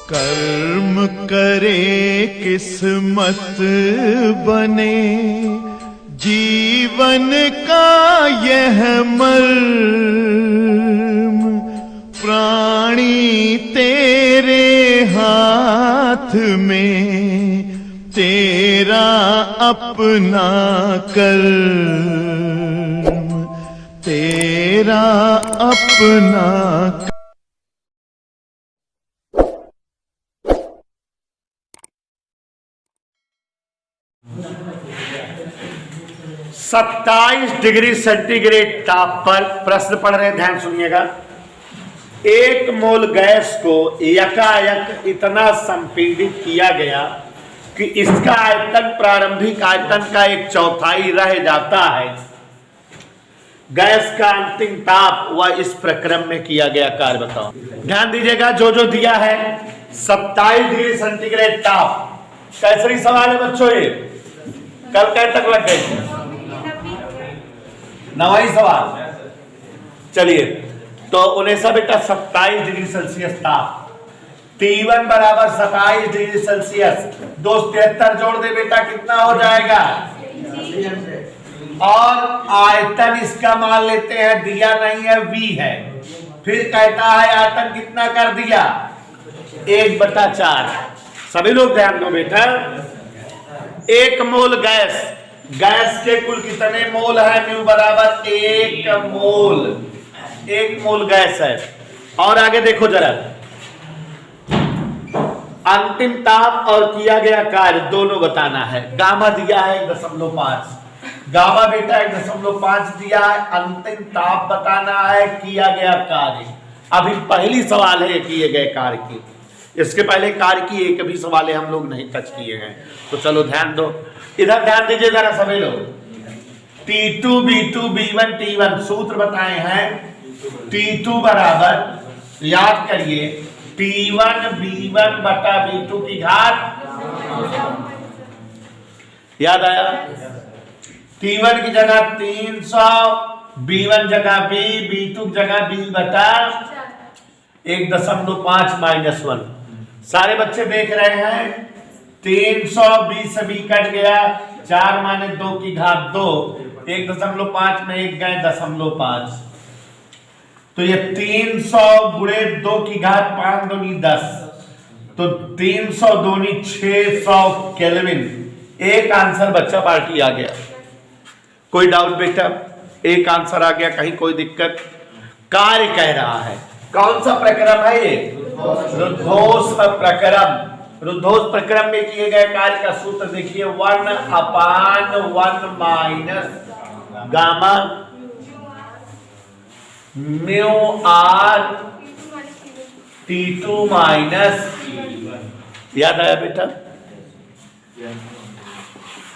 कर्म करे किस्मत बने, जीवन का यह मर्म, प्राणी तेरे हाथ में, तेरा अपना कर्म, तेरा अपना। 27 डिग्री सेंटीग्रेड ताप पर प्रश्न पढ़ रहे हैं, ध्यान सुनिएगा। एक मोल गैस को यकायक इतना संपीड़ित किया गया कि इसका आयतन प्रारंभिक आयतन का 1/4 रह जाता है। गैस का अंतिम ताप वह इस प्रक्रम में किया गया कार्य बताओ। ध्यान दीजिएगा, जो जो दिया है 27 डिग्री सेंटीग्रेड ताप। कैसरी सवाल है बच्चों, ये कल कल तक लग गए, नवाई सवाल। चलिए तो 19 बेटा 27 डिग्री सेल्सियस ताप, T1 बराबर 27 डिग्री सेल्सियस, 273 जोड़ दे बेटा, कितना हो जाएगा? और आयतन इसका मान लेते हैं, दिया नहीं है, V है। फिर कहता है आयतन कितना कर दिया? 1/4। सभी लोग ध्यान दो बेटा, 1 मोल गैस, गैस के कुल कितने मोल है? म्यू बराबर 1 मोल, 1 मोल गैस है। और आगे देखो जरा, अंतिम ताप और किया गया कार्य दोनों बताना है। गामा दिया है 1.5, गामा बेटा 1.5 दिया है, अंतिम ताप बताना है, किया गया कार्य। अभी पहली सवाल है किए गए कार्य की, इसके पहले कार्य की एक भी सवाल हम लोग नहीं टच किए हैं। तो चलो ध्यान दो, इधर ध्यान दीजिए जरा सभी लोग। T2 B2 B1 T1 सूत्र बताए हैं। T2 बराबर, याद करिए, T1 B1 बटा B2 की घात, याद आया? T1 की जगह 300, B1 जगह B, B2 की जगह B बटा 1.5 -1। सारे बच्चे देख रहे हैं, 300 20 से B कट गया, 4 माने 2 की घात 2, 1.5 में 1 गए 0.5, तो ये 300 गुणे 2 की घात 5 दूनी 10, तो 300 दूनी 600 केल्विन। एक आंसर बच्चा पार्टी आ गया। कोई डाउट बेटा? एक आंसर आ गया, कहीं कोई दिक्कत? कार्य कह रहा है, कौन सा प्रक्रम है ये? रुद्धोष प्रक्रम। रुद्धोष प्रक्रम में किए गए कार्य का सूत्र देखिए, 1/1 minus gamma mu R T2 minus, याद आया बेटा?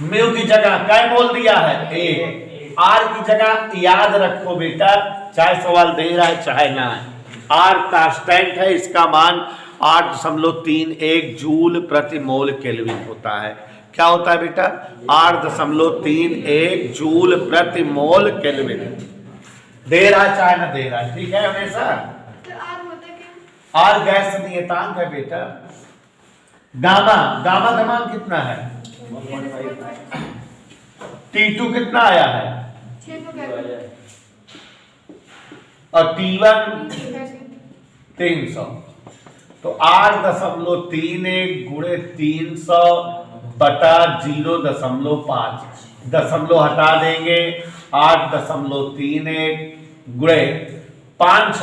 म्यू की जगह क्या बोल दिया है? 1। आर की जगह याद रखो बेटा, चाहे सवाल दे रहा है चाहे ना है, आर कांस्टेंट है, इसका मान 8.31 जूल प्रति मोल केल्विन होता है। क्या होता है बेटा? 8.31 जूल प्रति मोल केल्विन। दे रहा है चाहे ना दे रहा है, ठीक है हमेशा। आर गैस नियतांक है बेटा। गामा, गामा का मान कितना है? T2 कितना आया है? और T1 300, तो 8.31 गुणे 300 बटा 0.5, दशमलव हटा देंगे, 8.31 गुणे 5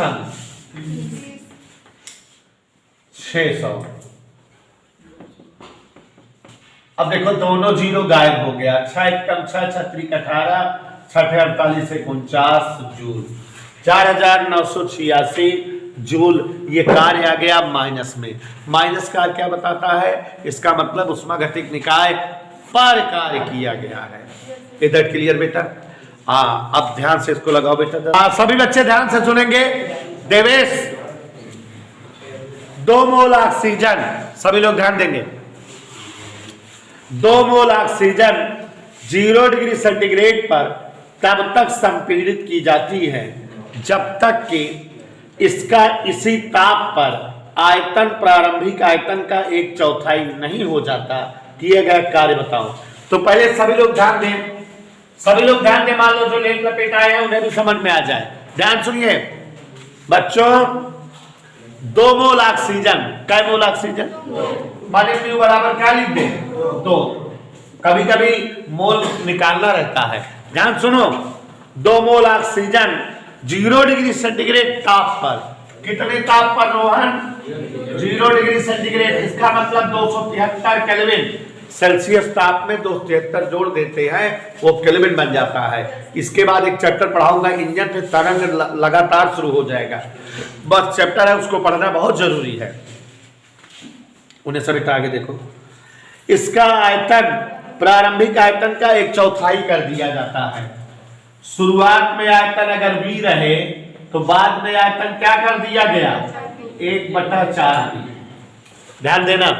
600। अब देखो दोनों जीरो गायब हो गया, 6 कम 6 6 18, 6 48 49 जूल, 4986 जूल। ये कार्य आ गया माइनस में। माइनस कार्य क्या बताता है? इसका मतलब उष्मागतिक निकाय पर कार्य किया गया है। इधर क्लियर बेटा? हाँ, अब ध्यान से इसको लगाओ बेटा। सभी बच्चे ध्यान से सुनेंगे। देवेश, 2 मोल ऑक्सीजन, सभी लोग ध्यान देंगे। 2 मोल ऑक्सीजन 0 डिग्री सेंटीग्रेड पर तब तक संपीड़ित की जाती है जब तक कि इसका इसी ताप पर आयतन प्रारंभिक आयतन का 1/4 नहीं हो जाता, किए गए कार्य बताओ। तो पहले सभी लोग ध्यान दें, सभी लोग ध्यान दें, मान लो जो लेन लपेट आए हैं उन्हें भी समझ में आ जाए। ध्यान सुनिए बच्चों, 2 मोल ऑक्सीजन, कै मोल ऑक्सीजन माने म्यू बराबर क्या लिख दे 2, कभी कभी मोल निकालना रहता है। ध्यान सुनो, 2 मोल ऑक्सीजन 0 डिग्री सेंटीग्रेड ताप पर, कितने ताप पर रोहन 0 डिग्री सेंटीग्रेड, इसका मतलब 273 केल्विन, सेल्सियस ताप में 273 जोड़ देते हैं वो केल्विन बन जाता है। इसके बाद एक चैप्टर पढ़ाऊंगा इंजन पे तरंग लगातार शुरू हो जाएगा, बस चैप्टर है उसको पढ़ना बहुत जरूरी है। उन्हें सर आगे देखो, इसका आयतन प्रारंभिक आयतन का 1/4 कर दिया जाता है। शुरुआत में आयतन अगर V रहे तो बाद में आयतन क्या कर दिया गया 1/4। ध्यान देना,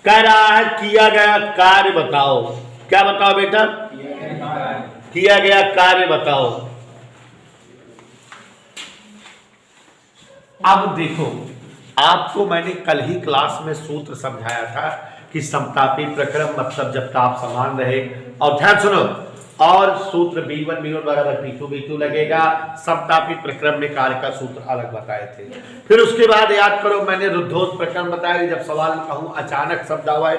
कह रहा है किया गया कार्य बताओ। क्या बताओ बेटा, किया गया कार्य बताओ। अब देखो, आपको मैंने कल ही क्लास में सूत्र समझाया था कि समतापी प्रक्रम मतलब जब ताप समान रहे, और ध्यान सुनो, और सूत्र B1 बराबर P2 लगेगा। समतापी प्रक्रम में कार्य का सूत्र अलग बताए थे। फिर उसके बाद याद करो, मैंने रुद्धोष्म प्रक्रम बताया, जब सवाल में कहूं अचानक शब्द आए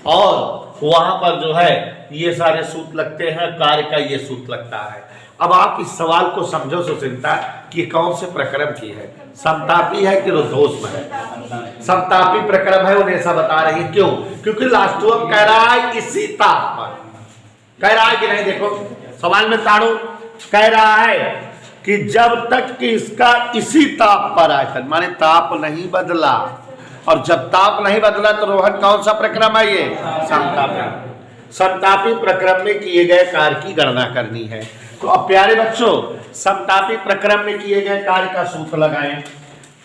और वहां पर जो है ये सारे सूत्र लगते हैं, कार्य का ये सूत्र लगता है। अब आप इस सवाल को समझो सुचिंता कि कौन से प्रक्रम की है, समतापी है कि रुद्धोष्म है। समतापी प्रक्रम है, उन्हें ऐसा बता रही है। क्यों? क्योंकि लास्ट कह रहा है इसी ताप पर, कह रहा है कि नहीं, देखो सवाल में ताड़ो, कह रहा है कि जब तक कि इसका इसी ताप पर आयतन माने ताप नहीं बदला, और जब ताप नहीं बदला तो रोहन कौन सा प्रक्रम है ये, समतापी। समतापी प्रक्रम में किए गए कार्य की गणना करनी है। तो अब प्यारे बच्चों, समतापी प्रक्रम में किए गए कार्य का सूत्र लगाएं।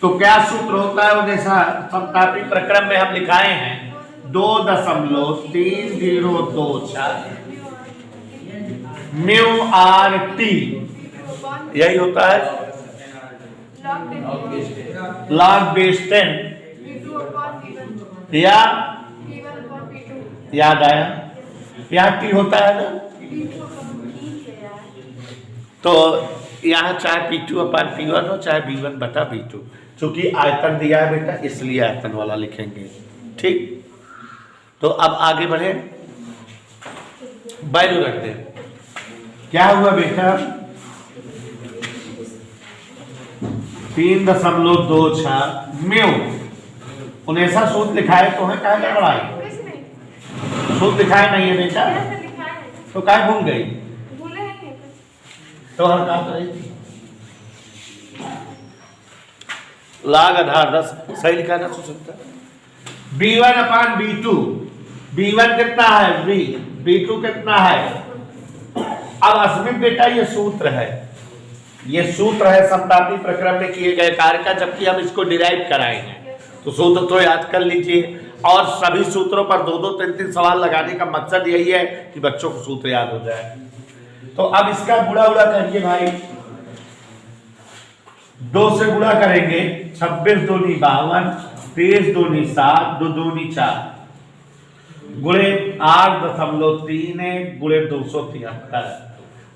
तो क्या सूत्र होता है उन्हें समतापी प्रक्रम में हम लिखाए हैं 2.3024 म्यू आर टी, यही होता है log बेस 10 या याद आया, यहाँ टी होता है ना, तो यहाँ चाहे P2/P1 हो चाहे B1/B2, चूंकि आयतन दिया है बेटा इसलिए आयतन वाला लिखेंगे। ठीक, तो अब आगे बढ़े, वैल्यू रखते हैं। क्या हुआ बेटा 3.26 म्यू, उन्हें ऐसा सूत्र लिखाए तो है, क्या बढ़ाई सूत्र लिखाए नहीं है बेटा, तो क्या भूल गई, तो हम कहा करें लाग आधार 10 सही लिखा ना सुचता। B1/B2, B1 कितना है V, B2 कितना है। अब अस्मित बेटा ये सूत्र है, ये सूत्र है समतापी प्रक्रम में किए गए कार्य का, जबकि हम इसको डिराइव कराएंगे। तो सूत्र तो याद कर लीजिए, और सभी सूत्रों पर 2-2, 3-3 सवाल लगाने का मकसद यही है कि बच्चों को सूत्र याद हो जाए। तो अब इसका गुणा उड़ा करिए भाई, 2 से गुणा करेंगे 26 दूनी 52, 23 दूनी 7, 2 दूनी 4, गुणे 8.31 गुणे 273,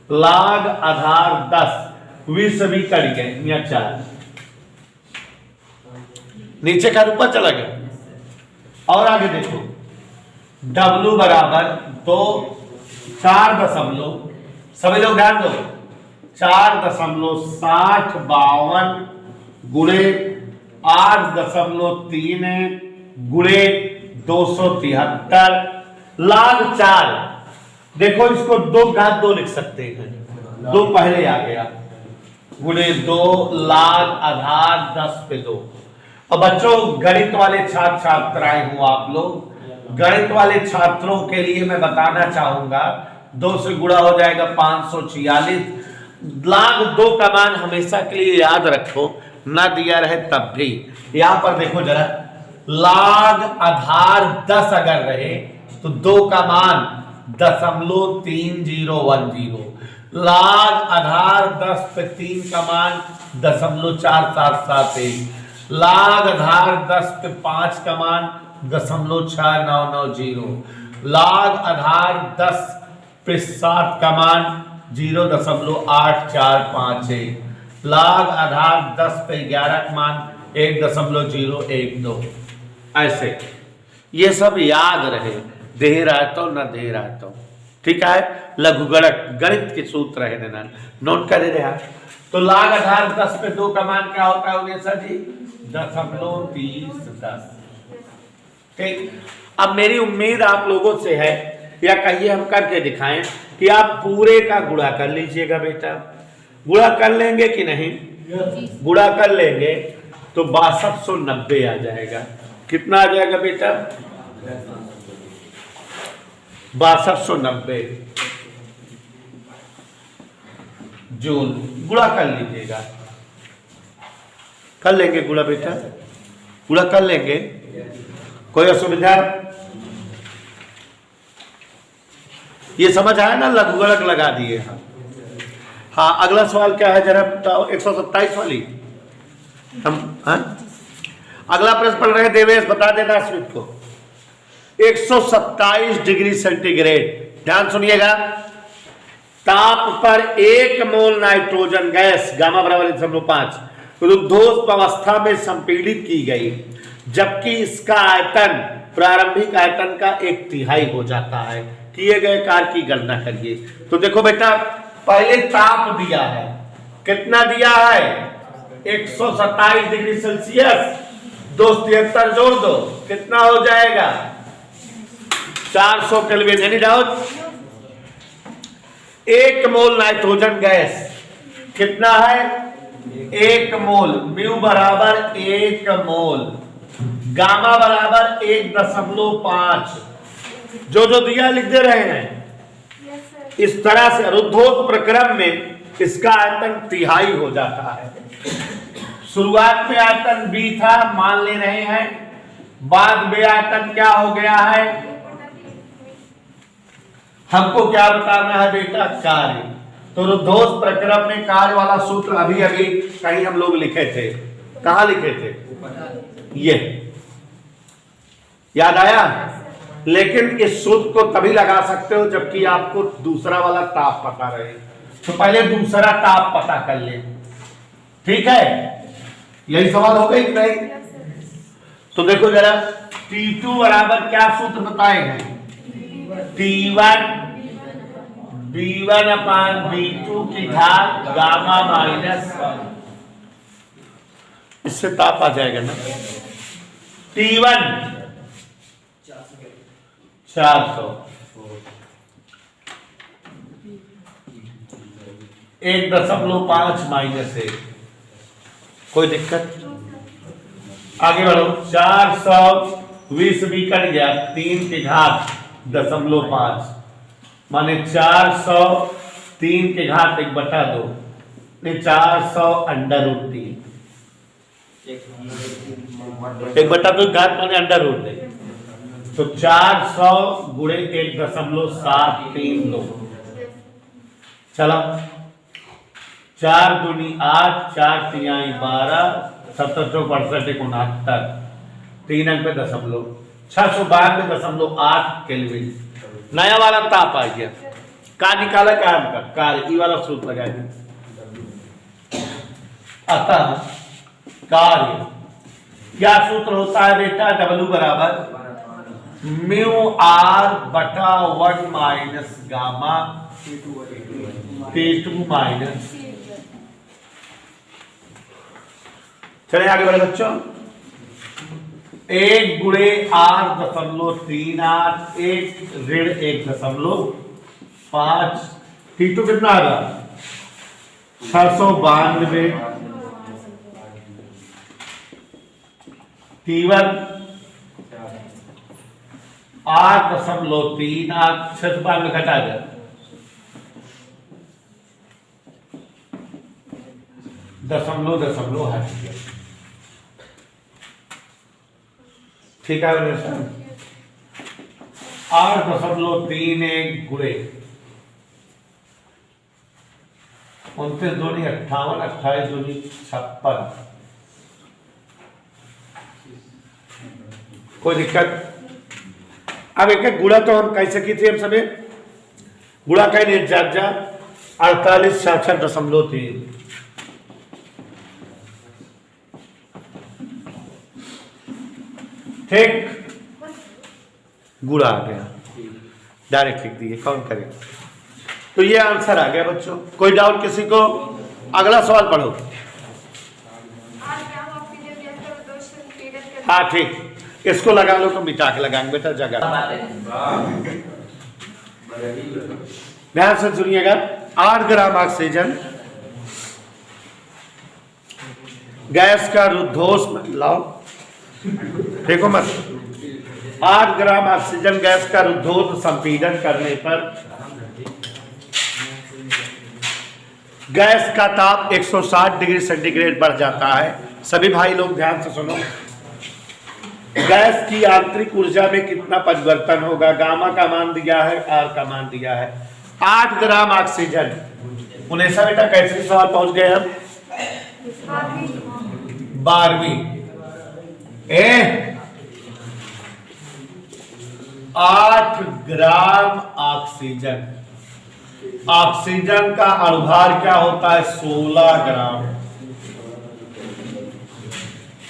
लाग आधार 10, वी सभी कट गए यहाँ 4, नीचे का ऊपर चला गया। और आगे देखो W बराबर 4 सभी लोग ध्यान दो, 4.6052 गुणे 8.3 गुणे 273 लाग 4। देखो इसको 2 लिख सकते हैं, 2 पहले आ गया, गुणे 2 लाग आधार 10 पे 2। और बच्चों गणित वाले छात्र छात्राएं हूं आप लोग, गणित वाले छात्रों के लिए मैं बताना चाहूंगा 2 से गुणा हो जाएगा 546, लाग 2 का मान हमेशा के लिए याद रखो, ना दिया रहे तब भी। यहां पर देखो जरा, लाग आधार 10 अगर रहे तो 2 का मान 0.3010, लाग आधार 10 पे 3 का मान 0.4771, लाग आधार 10 पे 5 का मान 0.6990, लाग आधार 10 पे 7 का मान 0.8451, लाग आधार 10 पे 11 का मान 1.012। ऐसे ये सब याद रहे, दे रहता न दे रहता। ठीक है, लघुगणक गणित के सूत्र है ना, नोट कर रहे। तो लाग आधार 10 पे 2 का मान क्या होता है उन्हें जी 0.3010। ठीक, अब मेरी उम्मीद आप लोगों से है, या कहिए हम करके दिखाएं कि आप पूरे का गुणा कर लीजिएगा बेटा। गुणा कर लेंगे कि नहीं? गुणा कर लेंगे तो 6290 आ जाएगा। कितना आ जाएगा बेटा? 6290 जूल। गुणा कर लीजिएगा, कर लेंगे गुणा बेटा, गुणा कर लेंगे, कोई असुविधा? ये समझ आया ना, लघुगणक लगा दिए हम। हाँ, अगला सवाल क्या है जरा बताओ, 127 वाली हम। हाँ, अगला प्रश्न पढ़ रहे हैं देवेश, बता देना स्मित को। 127 डिग्री सेंटीग्रेड, ध्यान सुनिएगा। ताप पर 1 मोल नाइट्रोजन गैस गामा बराबर 1.5 रुद्धोष्म अवस्था में संपीड़ित की गई, जबकि इसका आयतन प्रारंभिक आयतन का 1/3 हो जाता है। किए गए कार्य की गणना करिए। तो देखो बेटा, पहले ताप दिया है, कितना दिया है? 127 डिग्री सेल्सियस, 273 जोड़ दो, कितना हो जाएगा? 400 kelvin. Any doubt? 1 mole nitrogen gas कितना है? 1 मोल। म्यू बराबर 1 मोल, गामा बराबर 1.5। जो जो दिया लिख दे रहे हैं इस तरह से। रुद्धोष्म प्रक्रम में इसका आयतन 1/3 हो जाता है। शुरुआत में आयतन B था, मान ले रहे हैं, बाद में आयतन क्या हो गया है? हमको क्या बताना है बेटा? कार्य। तो रुद्धोष्म प्रक्रम में कार्य वाला सूत्र अभी अभी कहीं हम लोग लिखे थे। कहां लिखे थे? ये याद आया? लेकिन इस सूत्र को तभी लगा सकते हो जबकि आपको दूसरा वाला ताप पता रहे। तो पहले दूसरा ताप पता कर ले। ठीक है, यही सवाल हो गई कि नहीं? तो देखो जरा, T2 बराबर क्या सूत्र बताएंगे? T1 B1/B2 की घात गामा माइनस, इससे ताप आ जाएगा ना। T1 400, 1.5 minus 1। कोई दिक्कत? आगे बढ़ो। 420 भी कट गया, 3 की घात 0.5 माने 400, 3 की घात 1/2, 400 √3। 1/2 घात माने √3। तो 400 गुणे 1.732। चलो, 4 दूनी 8, 4 तिहाई 12, 7 चौक 68, 69, 3 अंक पे दशमलव, 692.8 केल्विन। नया वाला ताप आ गया। का निकाला क्या हमका? कार्य। ई वाला सूत्र लगा दिया। अतः कार्य क्या सूत्र होता है बेटा? W बराबर म्यू R बटा 1 माइनस गामा T2 माइनस। चले आगे बढ़े बच्चों। 1 गुणे R.38, 1 ऋण 1.5। T2 कितना आ रहा? 692। T1 8.3, 6 में घटा जाए 0.0 हट गया। ठीक है, 8.31 गुणे 29 दूनी 58, 28 दूनी 56, कोई दिक्कत। अब एक गुणा तो हम कैसे की थी हम सभी, गुणा का 4866.3 ठीक, गुणा आ गया, डायरेक्ट लिख दिए, कौन करे। तो ये आंसर आ गया बच्चों। कोई डाउट किसी को? अगला सवाल पढ़ो। हाँ ठीक, इसको लगा लो तो मिटा के लगाएंगे बेटा जगह। ध्यान से सुनिएगा। 8 ग्राम ऑक्सीजन गैस का रुद्धोष्म, लाओ देखो मत, 8 ग्राम ऑक्सीजन गैस का रुद्धोष्म संपीड़न करने पर गैस का ताप 160 डिग्री सेंटीग्रेड बढ़ जाता है। सभी भाई लोग ध्यान से सुनो। गैस की आंतरिक ऊर्जा में कितना परिवर्तन होगा? गामा का मान दिया है, आर का मान दिया है। 8 ग्राम ऑक्सीजन, उन्हें बेटा कैसे सवाल पहुंच गए हम? 12वीं। 8 ग्राम ऑक्सीजन, ऑक्सीजन का अणुभार क्या होता है? 16 ग्राम।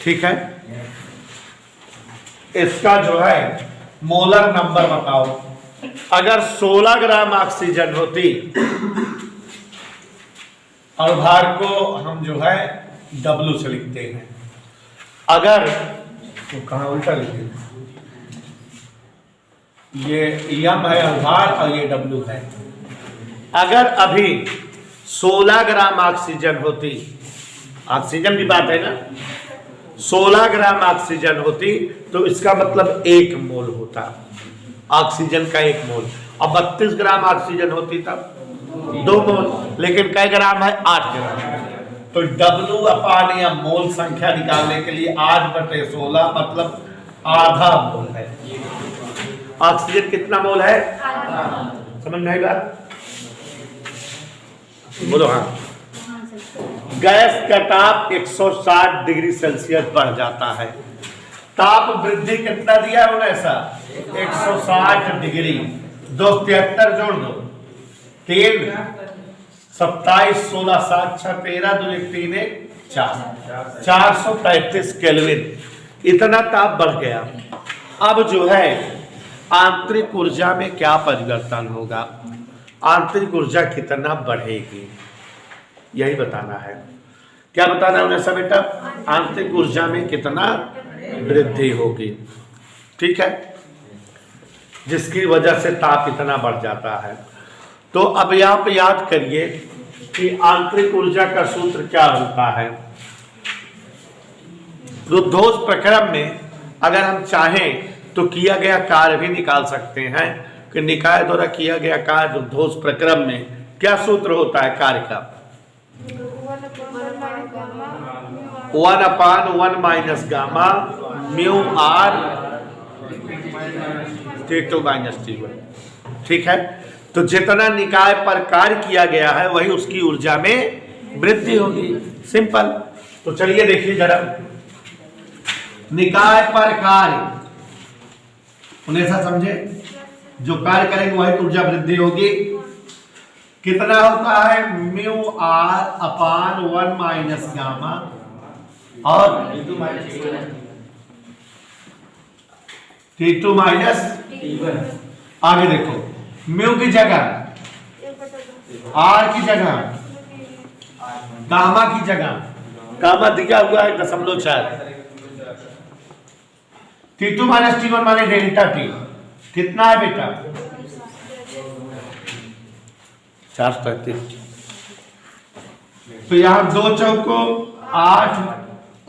ठीक है, इसका जो है मोलर नंबर बताओ। अगर 16 ग्राम ऑक्सीजन होती, अणुभार को हम जो है W से लिखते हैं। अगर तो कहां उल्टा लिखते हैं, ये M है अणुभार और ये W है। अगर अभी 16 ग्राम ऑक्सीजन होती, ऑक्सीजन की बात है ना, 16 ग्राम ऑक्सीजन होती तो इसका मतलब 1 मोल होता, ऑक्सीजन का 1 मोल। अब 32 ग्राम ऑक्सीजन होती तब 2 मोल, लेकिन कई ग्राम है? 8 ग्राम। तो W अपान या मोल संख्या निकालने के लिए 8/16 मतलब आधा मोल है। ऑक्सीजन कितना मोल है? समझ में आई बात? बोलो हाँ। गैस का ताप 160 डिग्री सेल्सियस बढ़ जाता है। ताप वृद्धि कितना दिया है उन्हें? ऐसा 160 डिग्री। 273 जोड़ दो, 3 27 16 7 6 13 2 1 3 1 4 435 केल्विन। इतना ताप बढ़ गया। अब जो है आंतरिक ऊर्जा में क्या परिवर्तन होगा? आंतरिक ऊर्जा कितना बढ़ेगी, यही बताना है। क्या बताना है उन्हें सब बेटा? आंतरिक ऊर्जा में कितना वृद्धि होगी। ठीक है, जिसकी वजह से ताप इतना बढ़ जाता है। तो अब यहाँ पे याद करिए कि आंतरिक ऊर्जा का सूत्र क्या होता है। रुद्धोष्म प्रक्रम में अगर हम चाहें तो किया गया कार्य भी निकाल सकते हैं कि निकाय द्वारा किया गया कार्य रुद्धोष्म प्रक्रम में क्या सूत्र होता है कार्य का? 1/1 minus gamma mu R T2 minus T1। ठीक है, तो जितना निकाय पर कार्य किया गया है वही उसकी ऊर्जा में वृद्धि होगी। सिंपल। तो चलिए देखिए जरा, निकाय पर कार्य, उन्हें ऐसा समझे, जो कार्य करेंगे वही ऊर्जा वृद्धि होगी। कितना होता है? Mu R upon 1 minus gamma और T2 माइनस T1। आगे देखो, म्यू की जगह आर की जगह गामा की जगह, गामा दिया हुआ है 0.4। T2 माइनस T1 माने डेल्टा T कितना है बेटा? 435। तो यहां 2 चौको 8,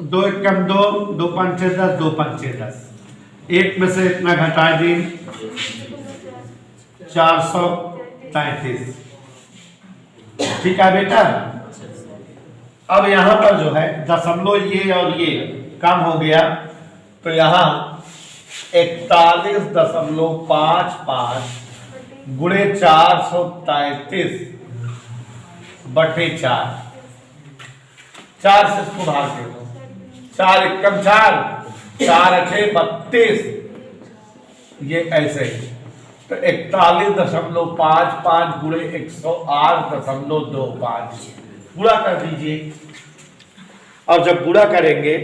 2 एकम 2, 2 पंचे 10, 2 पंचे 10। एक में से इतना घटा दी, 433। ठीक है बेटा। अब यहां पर जो है दशमलव ये और ये कम हो गया, तो यहां 41.55 गुणे 433/4। 4 से इसको भाग दे दो, 4 एकम 4, 4 8 32, ये ऐसे ही। तो 41.55 गुणे 108.25 गुणा कर दीजिए। और जब गुणा करेंगे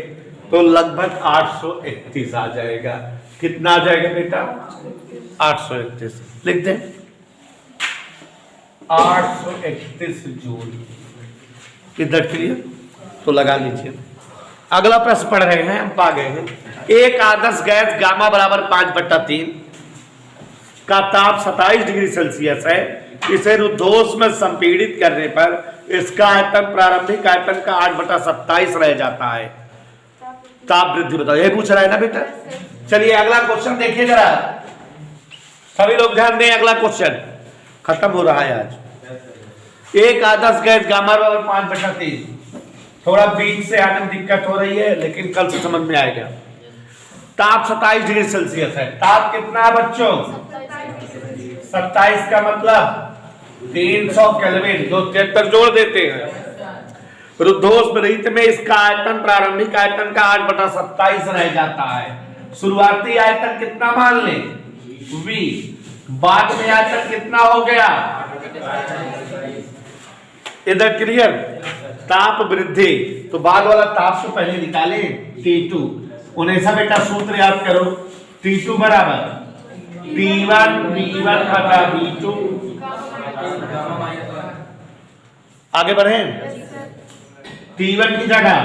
तो लगभग 831 आ जाएगा। कितना आ जाएगा बेटा? 831 लिख दें। 831 जूल। इधर क्लियर? तो लगा लीजिए। अगला प्रश्न पढ़ रहे हैं, हम पा गए हैं। एक आदर्श गैस गामा बराबर 5/3 का ताप 27 डिग्री सेल्सियस है। इसे रुद्धोष में संपीड़ित करने पर इसका आयतन प्रारंभिक आयतन का 8/27 रह जाता है। ताप वृद्धि बताओ। ये पूछ रहा है ना बेटा। चलिए अगला क्वेश्चन देखिए जरा, सभी लोग ध्यान दें। अगला क्वेश्चन खत्म हो रहा है आज। एक आदर्श गैस गामा बराबर 5/3। थोड़ा बीच से आने में दिक्कत हो रही है, लेकिन कल से समझ में आएगा। ताप 27 डिग्री सेल्सियस है। ताप कितना है बच्चों? 27 का मतलब 300 केल्विन, जो 73 जोड़ देते हैं। रुद्धोष रहित में इसका आयतन प्रारंभिक आयतन का 8/27 रह जाता है। शुरुआती आयतन कितना मान लें? V। बाद में आयतन कितना हो गया? इधर क्लियर? ताप वृद्धि, तो बाद वाला ताप से पहले निकाले T2। उन्हें सब बेटा सूत्र याद करो। T2 बराबर T1 V1 बटा V2। आगे बढ़े। T1 की जगह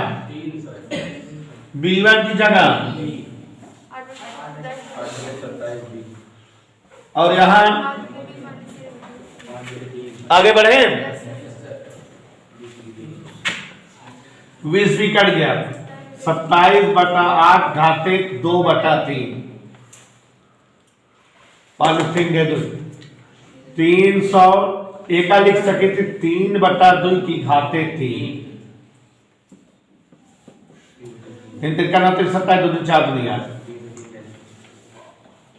V1 की जगह, और यहां आगे बढ़े। 20 भी कट गया। 27/8 घातिक 2/3 है। 300 एका लिख सके थे 3/2 की घाते थी।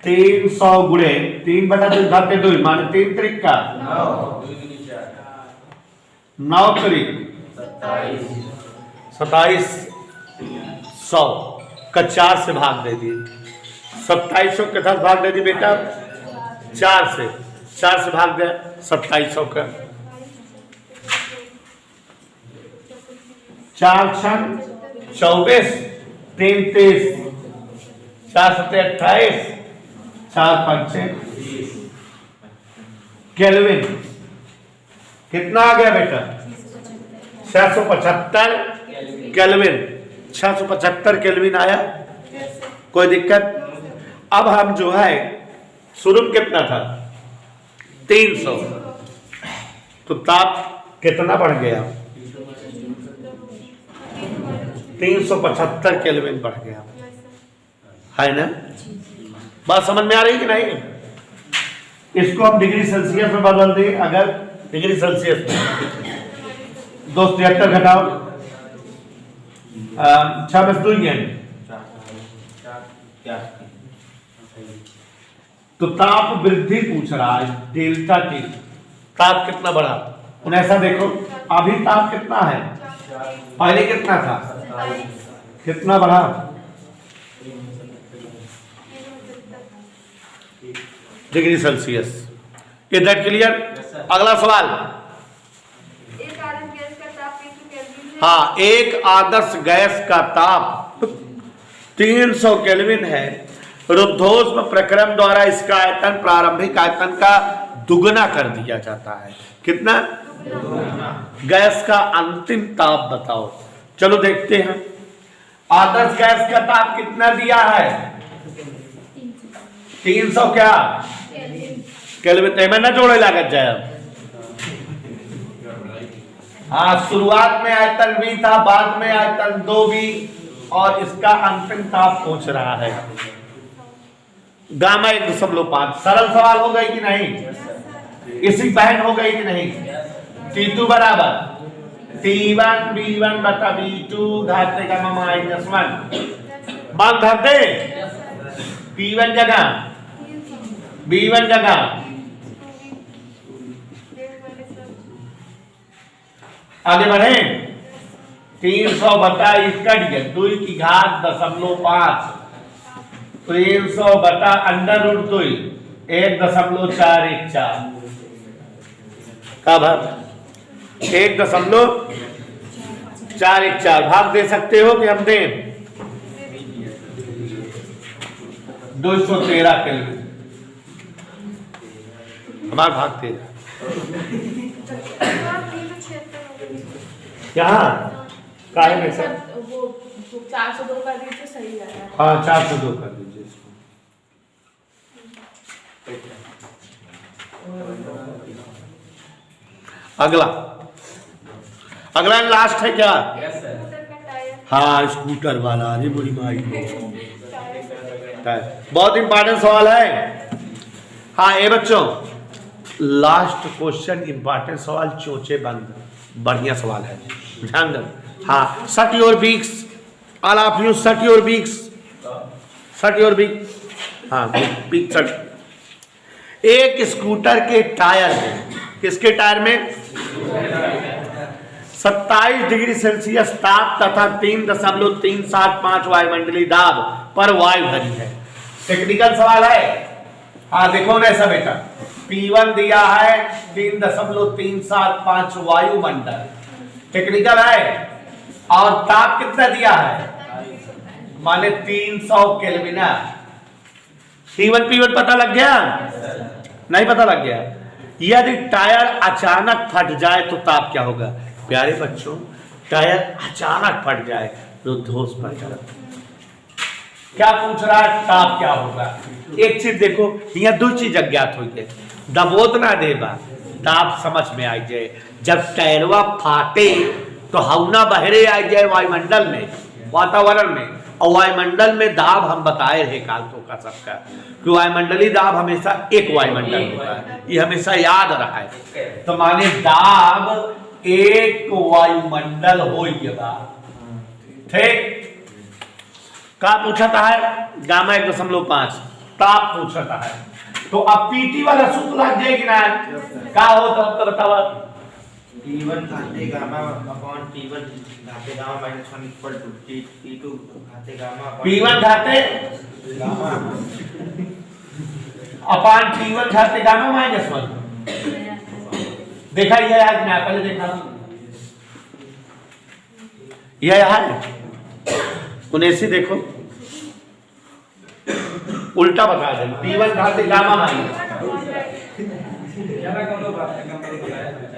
300 गुणे 3/2 घाते 2 माने 3 त्रिक का 9 त्रिक 2700 का 4 से भाग दे दिए। 2700 के 10 भाग दे दिए बेटा 4 से भाग दे 2700 का। 4 6 24 3 23 4 7 28 4 5 6 केल्विन कितना आ गया बेटा? 675 केल्विन। 675 केल्विन आया, कोई दिक्कत? अब हम जो है शुरू में कितना था? 300, तो ताप कितना बढ़ गया? 375 केल्विन बढ़ गया, है ना? बात समझ में आ रही कि नहीं? इसको हम डिग्री सेल्सियस में बदल दें। अगर डिग्री सेल्सियस में 273 घटाओ 6 तो ताप वृद्धि पूछ रहा है। डेल्टा टी ताप कितना बढ़ा? ऐसा देखो, अभी ताप कितना है? पहले कितना था? कितना बढ़ा? Degree Celsius. इधर क्लियर? अगला सवाल। हाँ, एक आदर्श गैस का ताप 300 केल्विन है। रुद्धोष में प्रक्रम द्वारा इसका आयतन प्रारंभिक आयतन का दुगना कर दिया जाता है। कितना? गैस का अंतिम ताप बताओ। चलो देखते हैं। आदर्श गैस का ताप कितना दिया है? 300 क्या केल्विन? में ना जोड़े लागत जाए। हाँ, शुरुआत में आयतन V था, बाद में आयतन 2V, और इसका अंतिम ताप पूछ रहा है गामा 1.5। सरल सवाल हो गई कि नहीं? इसी बहन हो गई कि नहीं? T2 बराबर T1 V1 बटा V2 घाते का -1 मान धर दे। P1 जगह V1 जगह आगे बढ़े। 300 बटा 2 की घात 0.5 300 बटा अंडर रूट 2 1.414 का भाग 1.414 भाग दे सकते हो कि हम दें 213 केल्विन हमारा भाग दे यहाँ काहे में सर वो 402 कर दीजिए सही है। हाँ 402 कर दीजिए इसको। अगला अगला लास्ट है क्या? हाँ स्कूटर वाला। अरे बड़ी माई बहुत इंपॉर्टेंट सवाल है। हाँ ये बच्चों लास्ट क्वेश्चन इंपॉर्टेंट सवाल, चोचे बंद, बढ़िया सवाल है, ध्यान दो। हाँ shut your beaks, all of you shut your beaks, shut your beak. हाँ बीक शट। एक स्कूटर के टायर में, किसके टायर में 27 डिग्री सेल्सियस ताप तथा 3.375 वायुमंडलीय दाब पर वायु भरी है। टेक्निकल सवाल है। हाँ देखो ना ऐसा बेटा, P1 दिया है 3.375 वायुमंडल, टेक्निकल है, और ताप कितना दिया है माने 300 केल्विन। T1 P1 पता लग गया? नहीं पता लग गया। यदि टायर अचानक फट जाए तो ताप क्या होगा? प्यारे बच्चों टायर अचानक फट जाए तो धोस पड़ जाए, क्या पूछ रहा है ताप क्या होगा? एक चीज देखो, यहाँ दो चीज अज्ञात हुई है, दबोत ना देबा ताप समझ में आ जाए। जब टायरवा फाटे तो हवना बहरे आ जाए वायुमंडल में, वातावरण में, और वायुमंडल में दाब हम बताए रहे कालतों का सबका कि वायुमंडलीय दाब हमेशा एक वायुमंडल होता है, ये हमेशा याद रहा है। तो माने दाब एक वायुमंडल हो गया, ठीक। का पूछता है गामा 1.5 ताप पूछता है। तो अब पीटी वाला सूत्र लग जाएगी ना, का हो तो बतावा T1 घाते गामा अपॉन T1 घाते gamma minus 1 equal to T2 घाते गामा P1 घाते गामा अपान T1 घाते गामा माइनस 1। देखा ये आज ना पहले देखा यह है 79 देखो उल्टा बता दे। P1 घाते गामा माइनस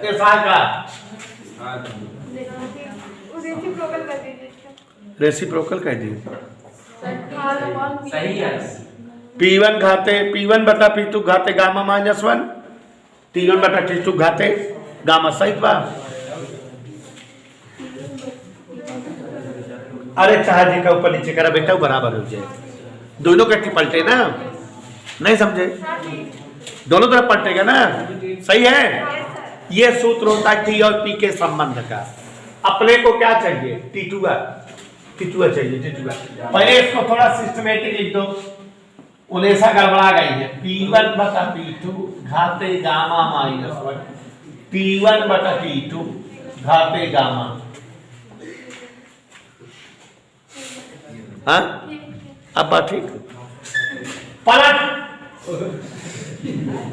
के साथ का रेसिप्रोकल कह दिए। सही है। P1 घाते P1 बटा P2 घाते गामा माइनस 1, T1 बटा T2 घाते गामा सही बा। अरे चाह जी का ऊपर नीचे करा बेटा बराबर हो जाए, दोनों कट्टी पलटे ना, नहीं समझे? दोनों तरफ पलटेगा ना, सही है। ये सूत्र होता है T और P के संबंध का। अपने को क्या चाहिए? T2 चाहिए, T2। पहले इसको थोड़ा सिस्टमेटिक लिख दो, 19 गड़बड़ा गई है। P1 बटा P2 घाते गामा माइनस 1, T1 बटा T2 घाते गामा। हाँ अब बात ठीक, पलट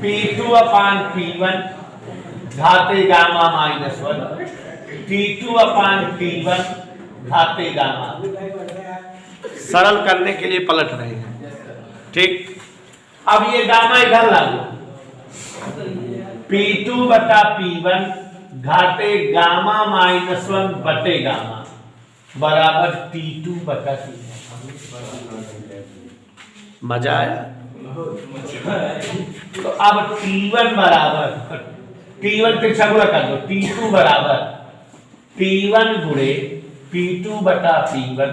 P2 अपान P1 घाते गामा माइनस 1, T2 अपान T1 घाते गामा। सरल करने के लिए पलट रहे हैं, ठीक। अब ये गामा इधर लागू, P2 बटा P1 घाते गामा माइनस 1 बटे गामा बराबर T2 बटा T1। मजा आया? तो अब T1 बराबर T1 के गुणा कर दो, T2 बराबर T1 गुणे P2 बटा P1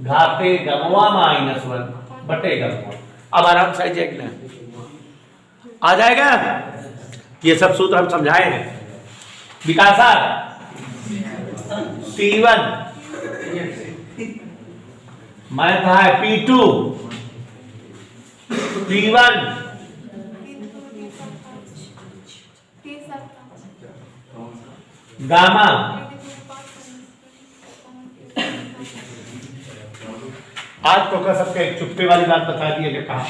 घाते गमवा माइनस 1 बटे गमवा। अब आराम से ना आ जाएगा। ये सब सूत्र हम समझाए हैं विकासा। T1 मैं था P2 P1 गामा आज तो का सबका एक चुप्पे वाली बात बता दी है कहा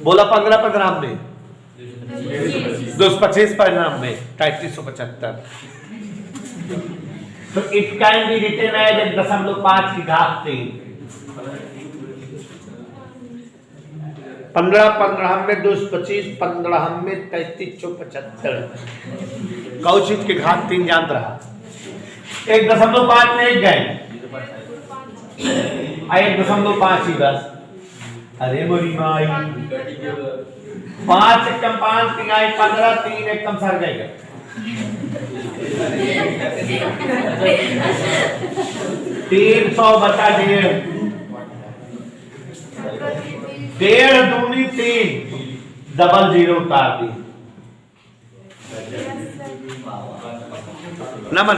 बोला 15 में 225 परिणाम में 3375 तो it can be written as 0.5 की घात 3 15 में 225 15 में 3375 कौशिक की घात 3 जान रहा 1.5 में एक गए 1.5 ही बस अरे मोरी माई 5 एकम 5 3 आई 15 3 एकम सर गए 300 बटा 1.5 दूनी 3 डबल 0 उतार दी ना मन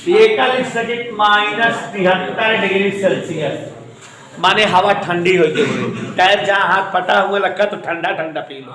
ये का लिख सके -73 डिग्री सेल्सियस माने हवा ठंडी हो गई टायर जहां हाथ फटा हुआ लगा तो ठंडा ठंडा पी लो